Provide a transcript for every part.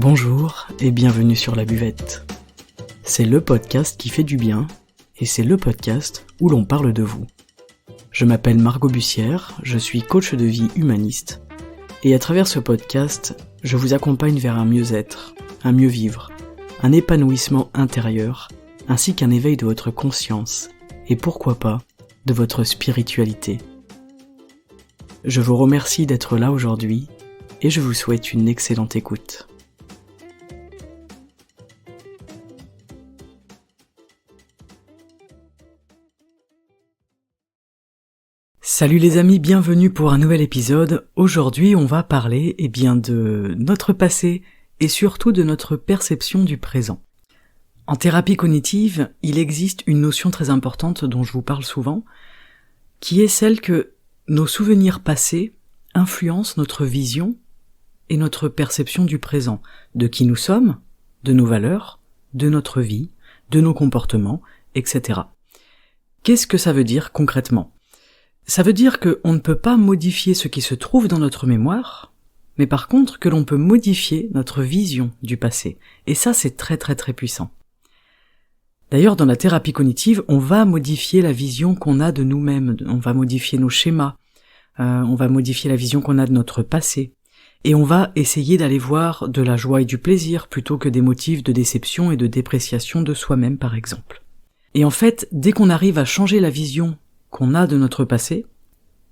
Bonjour et bienvenue sur La Buvette. C'est le podcast qui fait du bien et c'est le podcast où l'on parle de vous. Je m'appelle Margot Bussière, je suis coach de vie humaniste et à travers ce podcast, je vous accompagne vers un mieux-être, un mieux vivre, un épanouissement intérieur ainsi qu'un éveil de votre conscience et pourquoi pas de votre spiritualité. Je vous remercie d'être là aujourd'hui et je vous souhaite une excellente écoute. Salut les amis, bienvenue pour un nouvel épisode. Aujourd'hui, on va parler de notre passé et surtout de notre perception du présent. En thérapie cognitive, il existe une notion très importante dont je vous parle souvent, qui est celle que nos souvenirs passés influencent notre vision et notre perception du présent, de qui nous sommes, de nos valeurs, de notre vie, de nos comportements, etc. Qu'est-ce que ça veut dire concrètement ? Ça veut dire qu'on ne peut pas modifier ce qui se trouve dans notre mémoire, mais par contre que l'on peut modifier notre vision du passé. Et ça, c'est très très très puissant. D'ailleurs, dans la thérapie cognitive, on va modifier la vision qu'on a de nous-mêmes, on va modifier nos schémas, on va modifier la vision qu'on a de notre passé, et on va essayer d'aller voir de la joie et du plaisir plutôt que des motifs de déception et de dépréciation de soi-même, par exemple. Et en fait, dès qu'on arrive à changer la vision qu'on a de notre passé,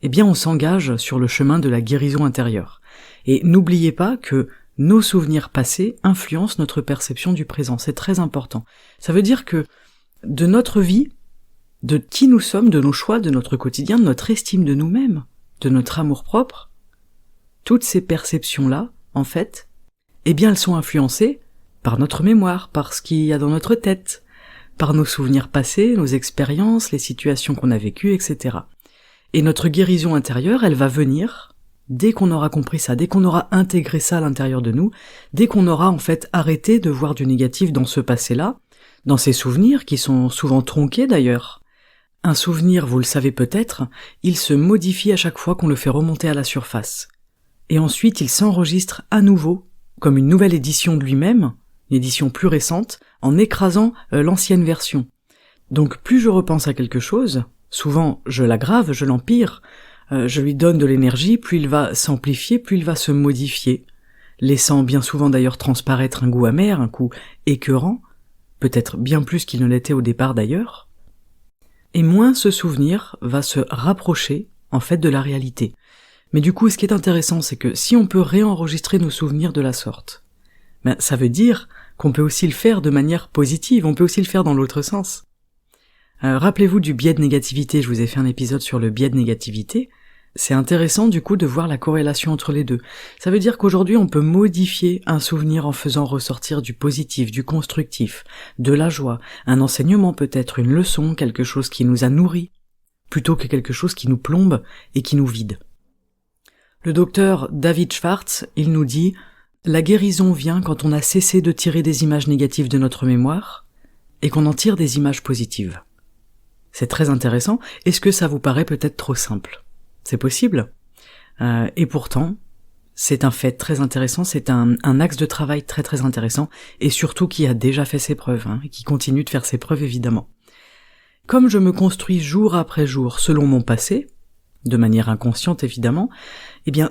on s'engage sur le chemin de la guérison intérieure. Et n'oubliez pas que nos souvenirs passés influencent notre perception du présent, c'est très important. Ça veut dire que de notre vie, de qui nous sommes, de nos choix, de notre quotidien, de notre estime de nous-mêmes, de notre amour-propre, toutes ces perceptions-là, en fait, elles sont influencées par notre mémoire, par ce qu'il y a dans notre tête, par nos souvenirs passés, nos expériences, les situations qu'on a vécues, etc. Et notre guérison intérieure, elle va venir dès qu'on aura compris ça, dès qu'on aura intégré ça à l'intérieur de nous, dès qu'on aura en fait arrêté de voir du négatif dans ce passé-là, dans ces souvenirs qui sont souvent tronqués d'ailleurs. Un souvenir, vous le savez peut-être, il se modifie à chaque fois qu'on le fait remonter à la surface. Et ensuite, il s'enregistre à nouveau, comme une nouvelle édition de lui-même, une édition plus récente, en écrasant l'ancienne version. Donc plus je repense à quelque chose, souvent je l'aggrave, je l'empire, je lui donne de l'énergie, plus il va s'amplifier, plus il va se modifier, laissant bien souvent d'ailleurs transparaître un goût amer, un goût écœurant, peut-être bien plus qu'il ne l'était au départ d'ailleurs, et moins ce souvenir va se rapprocher en fait de la réalité. Mais du coup, ce qui est intéressant, c'est que si on peut réenregistrer nos souvenirs de la sorte, ça veut dire qu'on peut aussi le faire de manière positive, on peut aussi le faire dans l'autre sens. Rappelez-vous du biais de négativité, je vous ai fait un épisode sur le biais de négativité, c'est intéressant du coup de voir la corrélation entre les deux. Ça veut dire qu'aujourd'hui on peut modifier un souvenir en faisant ressortir du positif, du constructif, de la joie, un enseignement peut-être, une leçon, quelque chose qui nous a nourris, plutôt que quelque chose qui nous plombe et qui nous vide. Le docteur David Schwartz, il nous dit « La guérison vient quand on a cessé de tirer des images négatives de notre mémoire et qu'on en tire des images positives. » C'est très intéressant. Est-ce que ça vous paraît peut-être trop simple ? C'est possible. Et pourtant, c'est un fait très intéressant, c'est un axe de travail très très intéressant et surtout qui a déjà fait ses preuves, et qui continue de faire ses preuves évidemment. Comme je me construis jour après jour selon mon passé, de manière inconsciente évidemment,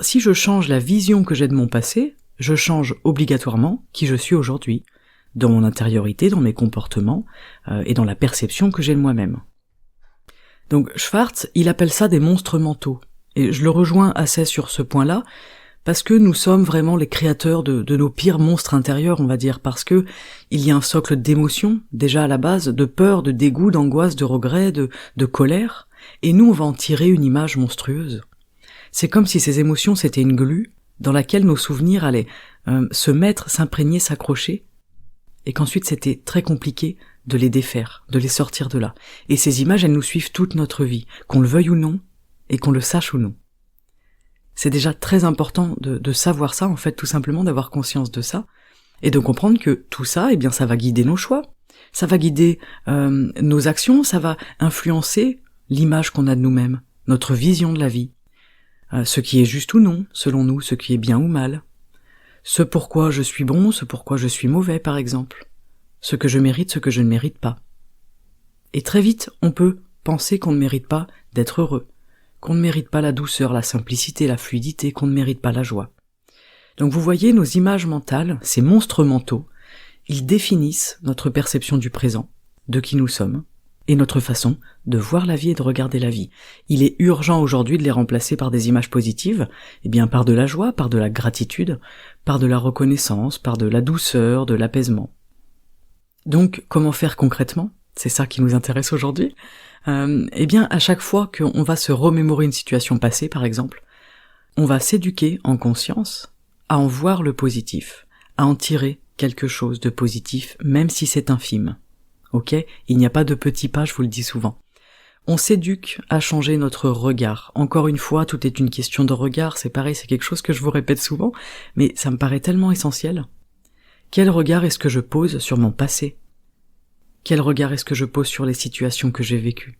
si je change la vision que j'ai de mon passé, je change obligatoirement qui je suis aujourd'hui, dans mon intériorité, dans mes comportements et dans la perception que j'ai de moi-même. Donc Schwartz, il appelle ça des monstres mentaux, et je le rejoins assez sur ce point-là, parce que nous sommes vraiment les créateurs de nos pires monstres intérieurs, on va dire, parce que il y a un socle d'émotions, déjà à la base, de peur, de dégoût, d'angoisse, de regret, de colère, et nous on va en tirer une image monstrueuse. C'est comme si ces émotions c'était une glu dans laquelle nos souvenirs allaient se mettre, s'imprégner, s'accrocher, et qu'ensuite c'était très compliqué de les défaire, de les sortir de là. Et ces images, elles nous suivent toute notre vie, qu'on le veuille ou non, et qu'on le sache ou non. C'est déjà très important de savoir ça, en fait, tout simplement d'avoir conscience de ça, et de comprendre que tout ça, ça va guider nos choix, ça va guider nos actions, ça va influencer l'image qu'on a de nous-mêmes, notre vision de la vie, ce qui est juste ou non, selon nous, ce qui est bien ou mal, Ce pourquoi je suis bon, ce pourquoi je suis mauvais par exemple, ce que je mérite, ce que je ne mérite pas. Et très vite, on peut penser qu'on ne mérite pas d'être heureux, qu'on ne mérite pas la douceur, la simplicité, la fluidité, qu'on ne mérite pas la joie. Donc vous voyez, nos images mentales, ces monstres mentaux, ils définissent notre perception du présent, de qui nous sommes, et notre façon de voir la vie et de regarder la vie. Il est urgent aujourd'hui de les remplacer par des images positives, par de la joie, par de la gratitude, par de la reconnaissance, par de la douceur, de l'apaisement. Donc, comment faire concrètement ? C'est ça qui nous intéresse aujourd'hui. À chaque fois qu'on va se remémorer une situation passée, par exemple, on va s'éduquer en conscience à en voir le positif, à en tirer quelque chose de positif, même si c'est infime. Ok ? Il n'y a pas de petits pas, je vous le dis souvent. On s'éduque à changer notre regard. Encore une fois, tout est une question de regard, c'est pareil, c'est quelque chose que je vous répète souvent, mais ça me paraît tellement essentiel. Quel regard est-ce que je pose sur mon passé ? Quel regard est-ce que je pose sur les situations que j'ai vécues ?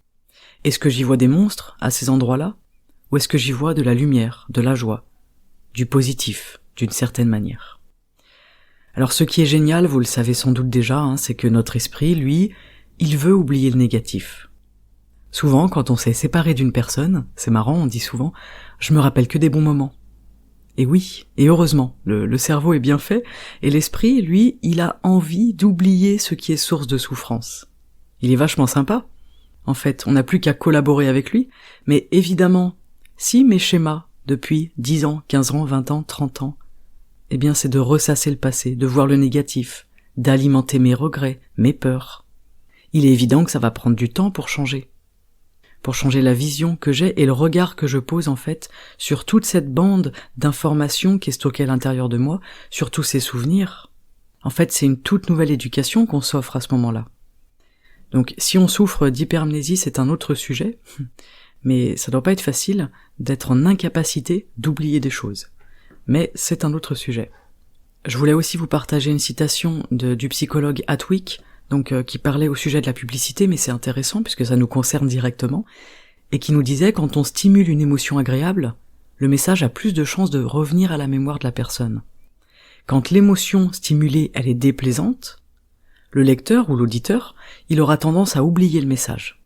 Est-ce que j'y vois des monstres à ces endroits-là ? Ou est-ce que j'y vois de la lumière, de la joie, du positif, d'une certaine manière ? Alors ce qui est génial, vous le savez sans doute déjà, c'est que notre esprit, lui, il veut oublier le négatif. Souvent, quand on s'est séparé d'une personne, c'est marrant, on dit souvent « je me rappelle que des bons moments ». Et oui, et heureusement, le cerveau est bien fait, et l'esprit, lui, il a envie d'oublier ce qui est source de souffrance. Il est vachement sympa. En fait, on n'a plus qu'à collaborer avec lui, mais évidemment, si mes schémas, depuis 10 ans, 15 ans, 20 ans, 30 ans, c'est de ressasser le passé, de voir le négatif, d'alimenter mes regrets, mes peurs. Il est évident que ça va prendre du temps pour changer la vision que j'ai et le regard que je pose en fait sur toute cette bande d'informations qui est stockée à l'intérieur de moi, sur tous ces souvenirs. En fait, c'est une toute nouvelle éducation qu'on s'offre à ce moment-là. Donc, si on souffre d'hypermnésie, c'est un autre sujet, mais ça doit pas être facile d'être en incapacité d'oublier des choses. Mais c'est un autre sujet. Je voulais aussi vous partager une citation du psychologue Atwick, qui parlait au sujet de la publicité, mais c'est intéressant puisque ça nous concerne directement, et qui nous disait quand on stimule une émotion agréable, le message a plus de chances de revenir à la mémoire de la personne. Quand l'émotion stimulée, elle est déplaisante, le lecteur ou l'auditeur, il aura tendance à oublier le message.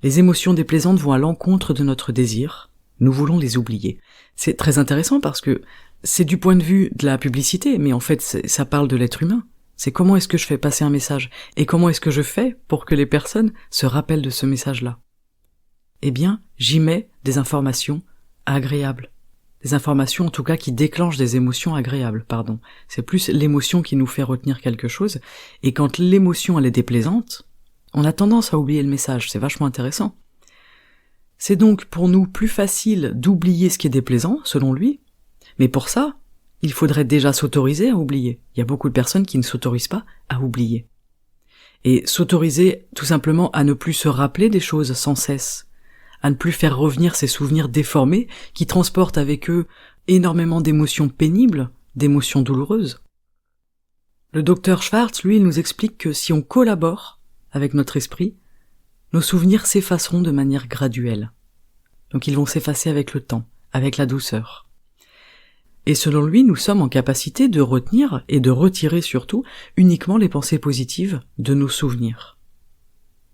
Les émotions déplaisantes vont à l'encontre de notre désir, nous voulons les oublier. C'est très intéressant parce que c'est du point de vue de la publicité, mais en fait ça parle de l'être humain. C'est comment est-ce que je fais passer un message, et comment est-ce que je fais pour que les personnes se rappellent de ce message-là. J'y mets des informations agréables. Des informations en tout cas qui déclenchent des émotions agréables, pardon. C'est plus l'émotion qui nous fait retenir quelque chose, et quand l'émotion elle est déplaisante, on a tendance à oublier le message, c'est vachement intéressant. C'est donc pour nous plus facile d'oublier ce qui est déplaisant, selon lui, mais pour ça, il faudrait déjà s'autoriser à oublier. Il y a beaucoup de personnes qui ne s'autorisent pas à oublier. Et s'autoriser tout simplement à ne plus se rappeler des choses sans cesse, à ne plus faire revenir ces souvenirs déformés qui transportent avec eux énormément d'émotions pénibles, d'émotions douloureuses. Le docteur Schwartz, lui, il nous explique que si on collabore avec notre esprit, nos souvenirs s'effaceront de manière graduelle. Donc ils vont s'effacer avec le temps, avec la douceur. Et selon lui, nous sommes en capacité de retenir et de retirer surtout uniquement les pensées positives de nos souvenirs.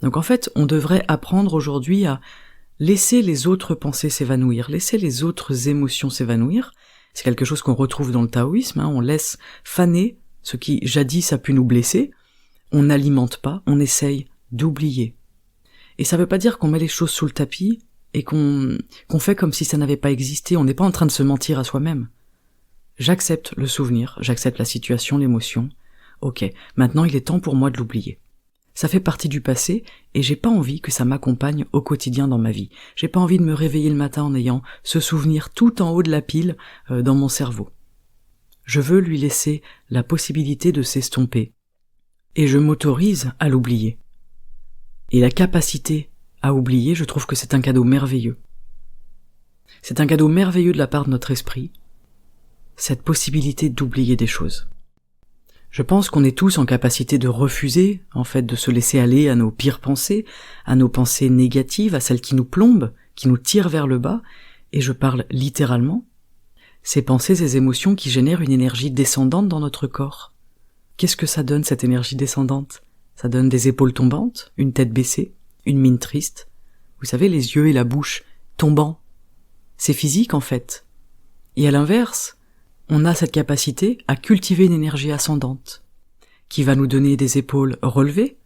Donc en fait, on devrait apprendre aujourd'hui à laisser les autres pensées s'évanouir, laisser les autres émotions s'évanouir. C'est quelque chose qu'on retrouve dans le taoïsme, on laisse faner ce qui jadis a pu nous blesser, on n'alimente pas, on essaye d'oublier. Et ça veut pas dire qu'on met les choses sous le tapis et qu'on fait comme si ça n'avait pas existé, on n'est pas en train de se mentir à soi-même. J'accepte le souvenir, j'accepte la situation, l'émotion. Ok, maintenant il est temps pour moi de l'oublier. Ça fait partie du passé et j'ai pas envie que ça m'accompagne au quotidien dans ma vie. J'ai pas envie de me réveiller le matin en ayant ce souvenir tout en haut de la pile dans mon cerveau. Je veux lui laisser la possibilité de s'estomper. Et je m'autorise à l'oublier. Et la capacité à oublier, je trouve que c'est un cadeau merveilleux. C'est un cadeau merveilleux de la part de notre esprit, cette possibilité d'oublier des choses. Je pense qu'on est tous en capacité de refuser, en fait, de se laisser aller à nos pires pensées, à nos pensées négatives, à celles qui nous plombent, qui nous tirent vers le bas, et je parle littéralement. ces pensées, ces émotions qui génèrent une énergie descendante dans notre corps. Qu'est-ce que ça donne, cette énergie descendante? Ça donne des épaules tombantes, une tête baissée, une mine triste. Vous savez, les yeux et la bouche tombants. C'est physique en fait. Et à l'inverse, on a cette capacité à cultiver une énergie ascendante, qui va nous donner des épaules relevées,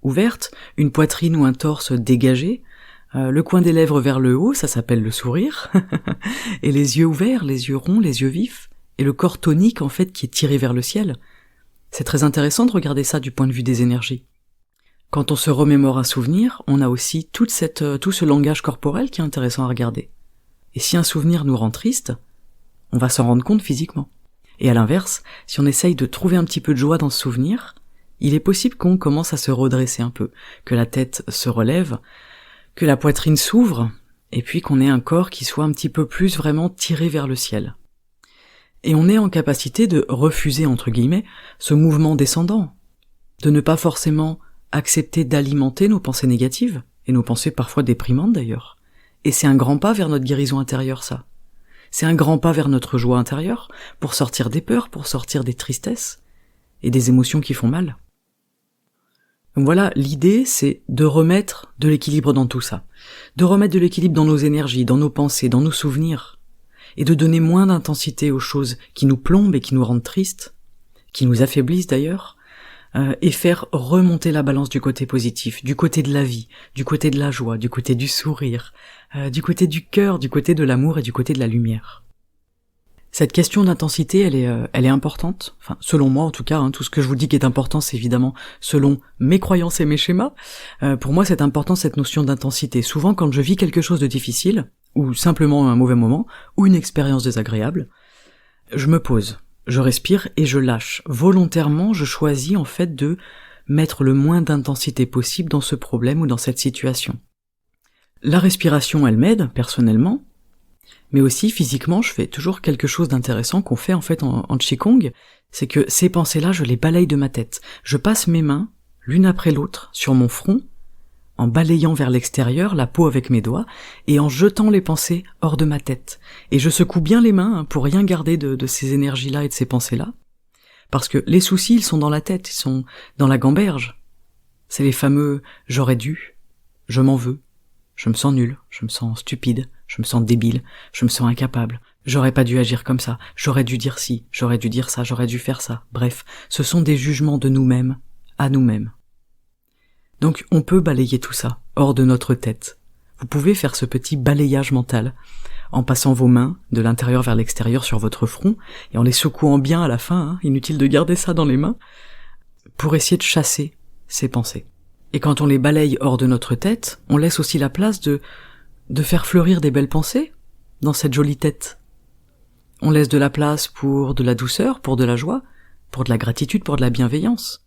ouvertes, une poitrine ou un torse dégagé, le coin des lèvres vers le haut, ça s'appelle le sourire, et les yeux ouverts, les yeux ronds, les yeux vifs, et le corps tonique en fait qui est tiré vers le ciel. C'est très intéressant de regarder ça du point de vue des énergies. Quand on se remémore un souvenir, on a aussi tout ce langage corporel qui est intéressant à regarder. Et si un souvenir nous rend triste, on va s'en rendre compte physiquement. Et à l'inverse, si on essaye de trouver un petit peu de joie dans ce souvenir, il est possible qu'on commence à se redresser un peu, que la tête se relève, que la poitrine s'ouvre, et puis qu'on ait un corps qui soit un petit peu plus vraiment tiré vers le ciel. Et on est en capacité de refuser, entre guillemets, ce mouvement descendant, de ne pas forcément accepter d'alimenter nos pensées négatives, et nos pensées parfois déprimantes d'ailleurs. Et c'est un grand pas vers notre guérison intérieure, ça. C'est un grand pas vers notre joie intérieure, pour sortir des peurs, pour sortir des tristesses, et des émotions qui font mal. Donc voilà, l'idée c'est de remettre de l'équilibre dans tout ça, de remettre de l'équilibre dans nos énergies, dans nos pensées, dans nos souvenirs, et de donner moins d'intensité aux choses qui nous plombent et qui nous rendent tristes, qui nous affaiblissent d'ailleurs, et faire remonter la balance du côté positif, du côté de la vie, du côté de la joie, du côté du sourire, du côté du cœur, du côté de l'amour et du côté de la lumière. Cette question d'intensité, elle est importante. Enfin, selon moi en tout cas, tout ce que je vous dis qui est important, c'est évidemment selon mes croyances et mes schémas. Pour moi, c'est important cette notion d'intensité. Souvent, quand je vis quelque chose de difficile, ou simplement un mauvais moment, ou une expérience désagréable, je me pose, je respire et je lâche. Volontairement, je choisis en fait de mettre le moins d'intensité possible dans ce problème ou dans cette situation. La respiration, elle m'aide, personnellement, mais aussi physiquement, je fais toujours quelque chose d'intéressant qu'on fait en fait en Qigong, c'est que ces pensées-là, je les balaye de ma tête. Je passe mes mains, l'une après l'autre, sur mon front, en balayant vers l'extérieur la peau avec mes doigts, et en jetant les pensées hors de ma tête. Et je secoue bien les mains pour rien garder de ces énergies-là et de ces pensées-là, parce que les soucis, ils sont dans la tête, ils sont dans la gamberge. C'est les fameux « j'aurais dû »,« je m'en veux », je me sens nul, je me sens stupide, je me sens débile, je me sens incapable, j'aurais pas dû agir comme ça, j'aurais dû dire ci, j'aurais dû dire ça, j'aurais dû faire ça. Bref, ce sont des jugements de nous-mêmes, à nous-mêmes. Donc on peut balayer tout ça, hors de notre tête. Vous pouvez faire ce petit balayage mental, en passant vos mains de l'intérieur vers l'extérieur sur votre front, et en les secouant bien à la fin, inutile de garder ça dans les mains, pour essayer de chasser ces pensées. Et quand on les balaye hors de notre tête, on laisse aussi la place de faire fleurir des belles pensées dans cette jolie tête. On laisse de la place pour de la douceur, pour de la joie, pour de la gratitude, pour de la bienveillance.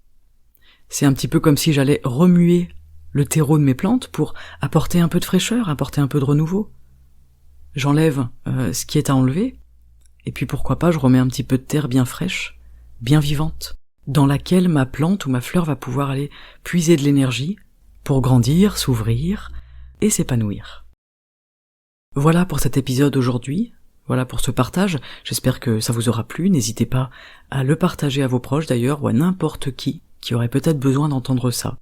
C'est un petit peu comme si j'allais remuer le terreau de mes plantes pour apporter un peu de fraîcheur, apporter un peu de renouveau. J'enlève ce qui est à enlever, et puis pourquoi pas je remets un petit peu de terre bien fraîche, bien vivante, dans laquelle ma plante ou ma fleur va pouvoir aller puiser de l'énergie pour grandir, s'ouvrir et s'épanouir. Voilà pour cet épisode aujourd'hui, voilà pour ce partage, j'espère que ça vous aura plu, n'hésitez pas à le partager à vos proches d'ailleurs, ou à n'importe qui aurait peut-être besoin d'entendre ça.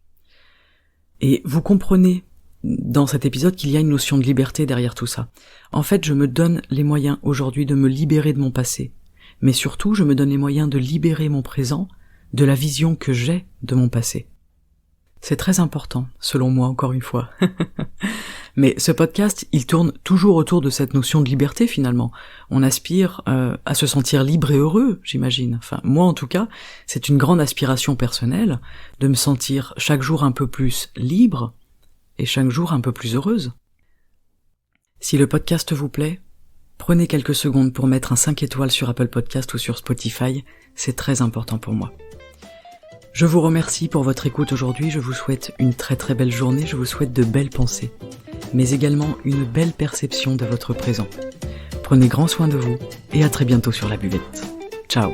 Et vous comprenez dans cet épisode qu'il y a une notion de liberté derrière tout ça. En fait, je me donne les moyens aujourd'hui de me libérer de mon passé, mais surtout je me donne les moyens de libérer mon présent de la vision que j'ai de mon passé. C'est très important, selon moi, encore une fois. Mais ce podcast, il tourne toujours autour de cette notion de liberté, finalement. On aspire à se sentir libre et heureux, j'imagine. Enfin, moi, en tout cas, c'est une grande aspiration personnelle de me sentir chaque jour un peu plus libre et chaque jour un peu plus heureuse. Si le podcast vous plaît, prenez quelques secondes pour mettre un 5 étoiles sur Apple Podcast ou sur Spotify, c'est très important pour moi. Je vous remercie pour votre écoute aujourd'hui, je vous souhaite une très très belle journée, je vous souhaite de belles pensées, mais également une belle perception de votre présent. Prenez grand soin de vous et à très bientôt sur la buvette. Ciao.